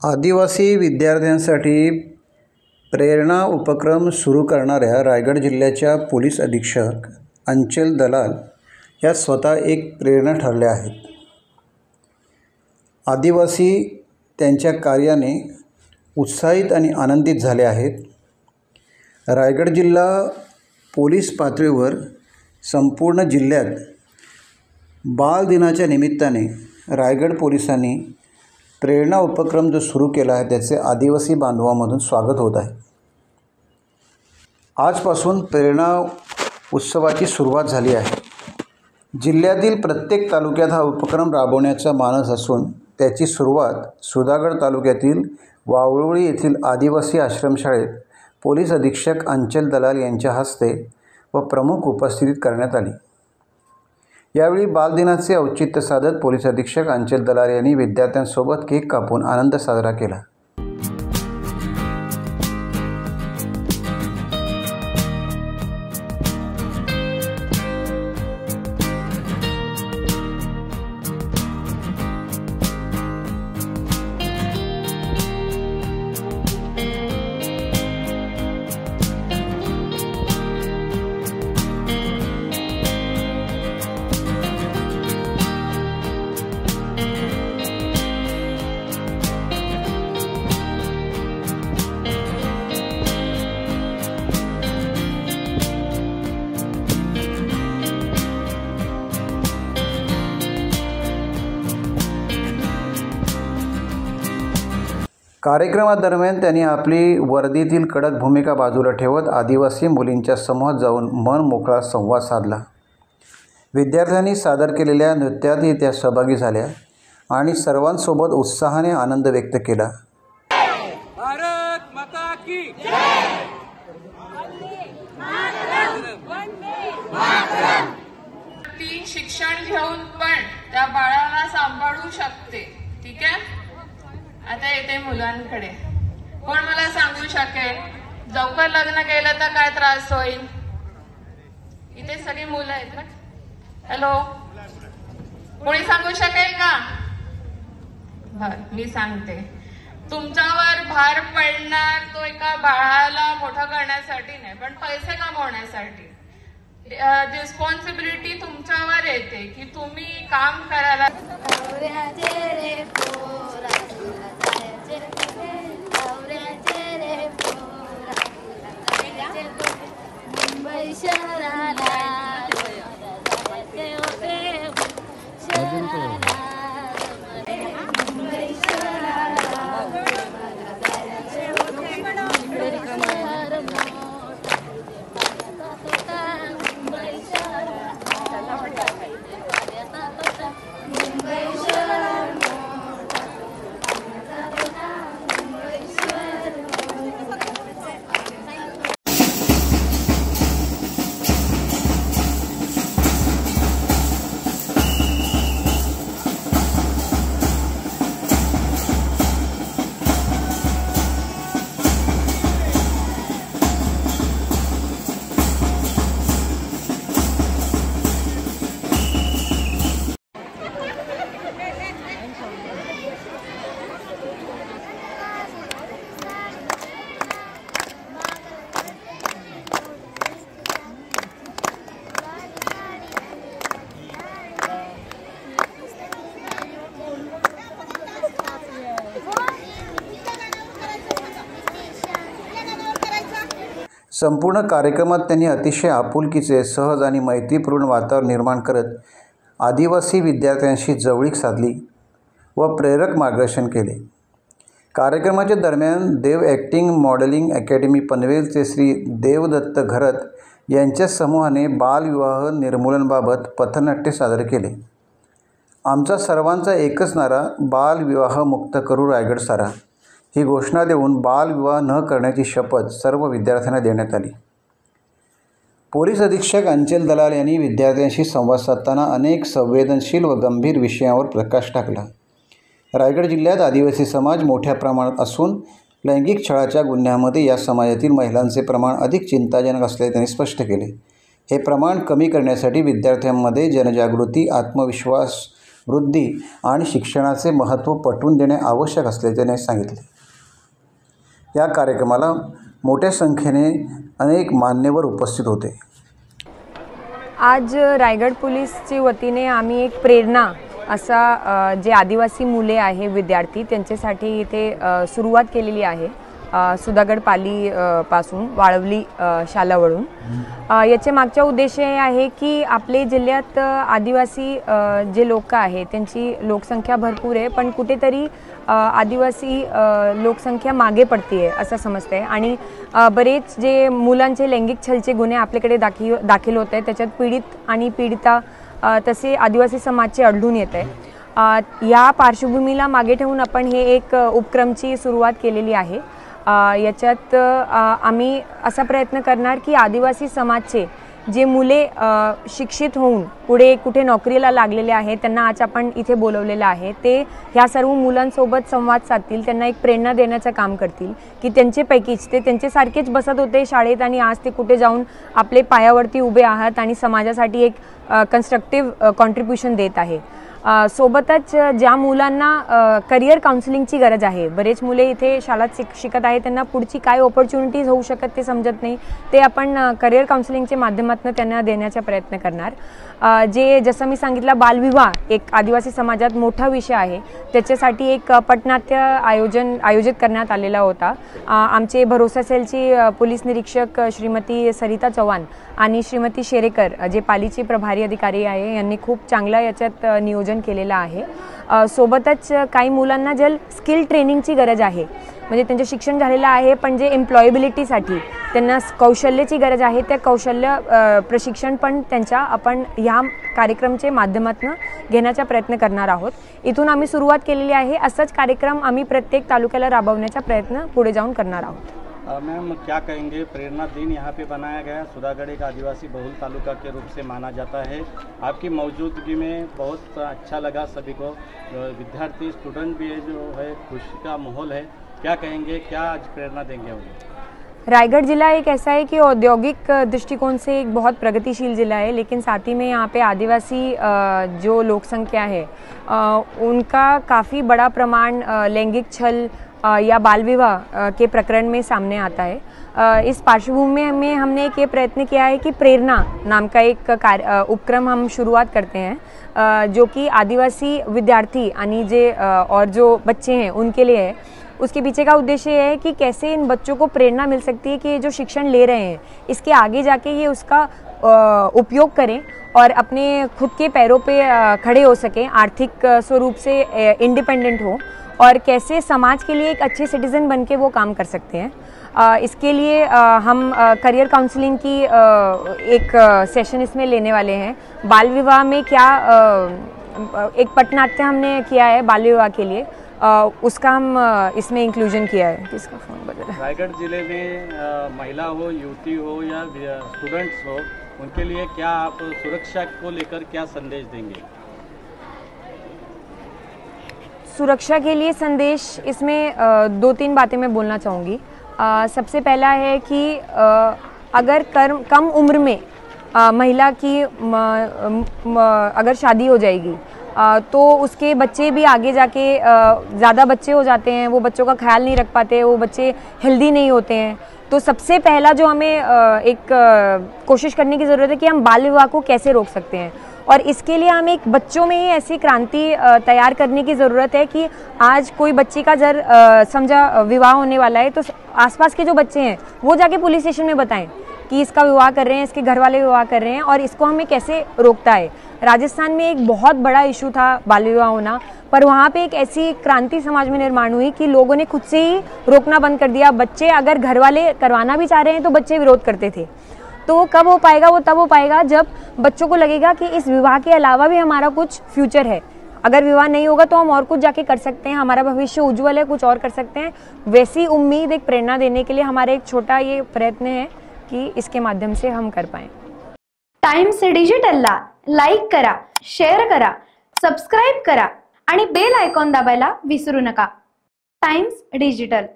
आदिवासी विद्यार्थ्यांसाठी प्रेरणा उपक्रम सुरू करणाऱ्या रायगड जिल्ह्याच्या पोलीस अधीक्षक अंचल दलाल या स्वतः एक प्रेरणा ठरल्या आहेत। आदिवासी त्यांच्या कार्याने उत्साहित आणि आनंदित झाले आहेत। रायगड जिल्हा पोलीस पातळीवर संपूर्ण जिल्ह्यात बाल दिनाच्या निमित्ताने रायगड पोलिसांनी प्रेरणा उपक्रम जो सुरू केला आहे त्याचे आदिवासी बांधवांमधून स्वागत होत आहे। आजपासून प्रेरणा उत्सवाची सुरुवात झाली आहे। जिल्ह्यातील प्रत्येक तालुक्यात हा उपक्रम राबवण्याचा मानस असून त्याची सुरुवात सुधागड तालुक्यातील वावळोळी येथील आदिवासी आश्रमशाळेत पोलीस अधीक्षक अंचल दलाल यांच्या हस्ते व प्रमुख उपस्थितीत करण्यात आली। यावेळी बालदिनाचे औचित्य साधत पोलीस अधीक्षक अंचल दलाल यांनी विद्यार्थ्यांसोबत केक कापून आनंद साजरा केला। कार्यक्रमादरम्यान त्यांनी आपली वर्दीतील कडक भूमिका बाजूला ठेवत आदिवासी मुलींच्या समोर जाऊन मन मोकळा संवाद साधला। विद्यार्थ्यांनी सादर केलेल्या नृत्यातही त्या सहभागी झाल्या आणि सर्वांसोबत उत्साहाने आनंद व्यक्त केला। भारत माता की जय। ती शिक्षण घेऊन पण त्या बाळाला सांभाळू शकते। ठीक आहे, आता येते मुलांकडे। कोण मला सांगू शकेल लवकर लग्न केलं तर काय त्रास होईल? इथे सगळी मुलं आहेत ना। हॅलो, कोणी सांगू शकेल का? मी सांगते, तुमच्यावर भार पडणार तो एका बाळाला मोठं करण्यासाठी नाही, पण पैसे कमवण्यासाठी। रिस्पॉन्सिबिलिटी तुमच्यावर येते की तुम्ही काम करायला। संपूर्ण कार्यक्रमात त्यांनी अतिशय आपुलकीचे, सहज आणि मैत्रीपूर्ण वातावरण निर्माण करत आदिवासी विद्यार्थ्यांशी जवळीक साधली व प्रेरक मार्गदर्शन केले। कार्यक्रमाच्या दरम्यान देव ॲक्टिंग मॉडेलिंग अकॅडमी पनवेलचे श्री देवदत्त घरत यांच्या समूहाने बालविवाह निर्मूलनाबाबत पथनाट्य सादर केले। आमचा सर्वांचा एकच नारा, बालविवाह मुक्त करू रायगड सारा, ही घोषणा देऊन बालविवाह न करण्याची शपथ सर्व विद्यार्थ्यांना देण्यात आली। पोलीस अधीक्षक अंचल दलाल यांनी विद्यार्थ्यांशी संवाद साधताना अनेक संवेदनशील व गंभीर विषयांवर प्रकाश टाकला। रायगड जिल्ह्यात आदिवासी समाज मोठ्या प्रमाणात असून लैंगिक छळाच्या गुन्ह्यामध्ये या समाजातील महिलांचे प्रमाण अधिक चिंताजनक असल्याचे त्यांनी स्पष्ट केले। हे प्रमाण कमी करण्यासाठी विद्यार्थ्यांमध्ये जनजागृती, आत्मविश्वास वृद्धी आणि शिक्षणाचे महत्त्व पटवून देणे आवश्यक असल्याचे त्याने सांगितले. या कार्यक्रमाला मोठ्या संख्येने अनेक मान्यवर उपस्थित होते. आज रायगड पोलीसच्या वतीने आम्ही एक प्रेरणा असा जे आदिवासी मुले आहे विद्यार्थी त्यांच्यासाठी इथे सुरुवात केलेली आहे. सुधागड पाली पासून वाळवली शालावरून. याचे मागचा उद्देश हे आहे की आपले जिल्ह्यात आदिवासी जे लोक आहे त्यांची लोकसंख्या भरपूर आहे, पण कुठेतरी आदिवासी लोकसंख्या मागे पडते आहे असं समजते आहे. आणि बरेच जे मुलांचे लैंगिक छलचे गुन्हे आपल्याकडे दाखल होत आहेत, त्याच्यात पीडित आणि पीडिता तसे आदिवासी समाजचे आढळून येत आहे. या पार्श्वभूमीला मागे ठेवून आपण हे एक उपक्रमची सुरुवात केलेली आहे. याच्यात आम्ही असा प्रयत्न करणार की आदिवासी समाजचे जे मुले शिक्षित होऊन पुढे कुठे नोकरीला लागलेले आहेत त्यांना आज आपण इथे बोलवलेलं आहे. ते ह्या सर्व मुलांसोबत संवाद साधतील, त्यांना एक प्रेरणा देण्याचं काम करतील की त्यांच्यापैकीच ते त्यांच्यासारखेच बसत होते शाळेत आणि आज ते कुठे जाऊन आपले पायावरती उभे आहात आणि समाजासाठी एक कन्स्ट्रक्टिव्ह कॉन्ट्रीब्युशन देत आहे. सोबतच ज्या मुलांना करिअर काउन्सिलिंगची गरज आहे, बरेच मुले इथे शाळेत शिकत आहेत, त्यांना पुढची काय ऑपॉर्च्युनिटीज होऊ शकत ते समजत नाही, ते आपण करिअर काउन्सिलिंगच्या माध्यमातून त्यांना देण्याचा प्रयत्न करणार. जे जसं मी सांगितलं बालविवाह एक आदिवासी समाजात मोठा विषय आहे, त्याच्यासाठी एक पटनाट्य आयोजित करण्यात आलेला होता. आमचे भरोसा सेलची पोलीस निरीक्षक श्रीमती सरिता चव्हाण आणि श्रीमती शेरेकर जे पालीचे प्रभारी अधिकारी आहे यांनी खूप चांगला याच्यात नियोजन केलेलं आहे. सोबतच काही मुलांना जर स्किल ट्रेनिंगची गरज आहे, म्हणजे त्यांचे शिक्षण झालेलं आहे पण जे एम्प्लॉयबिलिटीसाठी त्यांना कौशल्याची गरज आहे, त्या कौशल्य प्रशिक्षण पण त्यांच्या आपण ह्या कार्यक्रमचे माध्यमातून घेण्याचा प्रयत्न करणार आहोत. इथून आम्ही सुरुवात केलेली आहे. असंच कार्यक्रम आम्ही प्रत्येक तालुक्याला राबवण्याचा प्रयत्न पुढे जाऊन करणार आहोत. मैम क्या कहेंगे, प्रेरणा दिन यहाँ पे बनाया गया, सुधागढ़ एक आदिवासी बहुल तालुका के रूप से माना जाता है. आपकी मौजूदगी में बहुत अच्छा लगा सभी को. विद्यार्थी स्टूडेंट भी है, जो है खुशी का माहौल है. क्या कहेंगे, क्या आज प्रेरणा देंगे उन्हें? रायगढ़ ज़िला एक ऐसा है कि औद्योगिक दृष्टिकोण से एक बहुत प्रगतिशील ज़िला है, लेकिन साथ ही में यहाँ पे आदिवासी जो लोक संख्या है उनका काफ़ी बड़ा प्रमाण लैंगिक छल या बाल विवाह के प्रकरण में सामने आता है. इस पार्श्वभूमि में हमने एक ये प्रयत्न किया है कि प्रेरणा नाम का एक उपक्रम हम शुरुआत करते हैं जो कि आदिवासी विद्यार्थी आणि जे और जो बच्चे हैं उनके लिए है. उसके पीछे का उद्देश्य ये है कि कैसे इन बच्चों को प्रेरणा मिल सकती है कि ये जो शिक्षण ले रहे हैं इसके आगे जाके ये उसका उपयोग करें और अपने खुद के पैरों पे खड़े हो सकें, आर्थिक स्वरूप से इंडिपेंडेंट हो और कैसे समाज के लिए एक अच्छे सिटीज़न बन के वो काम कर सकते हैं. इसके लिए हम करियर काउंसलिंग की एक सेशन इसमें लेने वाले हैं. बाल विवाह में क्या एक पटनाट्य हमने किया है बाल विवाह के लिए, उसका हम इसमें इंक्लूजन किया है. किसका फ़ोन बज रहा है? रायगढ़ जिले में महिला हो, युवती हो या स्टूडेंट्स हो, उनके लिए क्या आप सुरक्षा को लेकर क्या संदेश देंगे? सुरक्षा के लिए संदेश इसमें 2-3 बातें मैं बोलना चाहूँगी. सबसे पहला है कि अगर कम उम्र में महिला की अगर शादी हो जाएगी तो उसके बच्चे भी आगे जाके ज़्यादा बच्चे हो जाते हैं, वो बच्चों का ख्याल नहीं रख पाते, वो बच्चे हेल्दी नहीं होते हैं. तो सबसे पहला जो हमें एक कोशिश करने की ज़रूरत है कि हम बाल विवाह को कैसे रोक सकते हैं, और इसके लिए हमें एक बच्चों में ही ऐसी क्रांति तैयार करने की ज़रूरत है कि आज कोई बच्ची का जर समझा विवाह होने वाला है तो आसपास के जो बच्चे हैं वो जाके पुलिस स्टेशन में बताएं कि इसका विवाह कर रहे हैं, इसके घर वाले विवाह कर रहे हैं और इसको हमें कैसे रोकता है. राजस्थान में एक बहुत बड़ा इशू था बाल विवाह होना, पर वहाँ पे एक ऐसी क्रांति समाज में निर्माण हुई कि लोगों ने खुद से ही रोकना बंद कर दिया. बच्चे अगर घर वाले करवाना भी चाह रहे हैं तो बच्चे विरोध करते थे. तो वो कब हो पाएगा? वो तब हो पाएगा जब बच्चों को लगेगा कि इस विवाह के अलावा भी हमारा कुछ फ्यूचर है. अगर विवाह नहीं होगा तो हम और कुछ जाके कर सकते हैं, हमारा भविष्य उज्जवल है, कुछ और कर सकते हैं. वैसी उम्मीद एक प्रेरणा देने के लिए हमारा एक छोटा ये प्रयत्न है की इसके माध्यम से हम कर पाएँ. टाइम्स डिजिटलला लाईक करा, शेअर करा, सबस्क्राईब करा आणि बेल आयकॉन दाबायला विसरू नका. Times digital.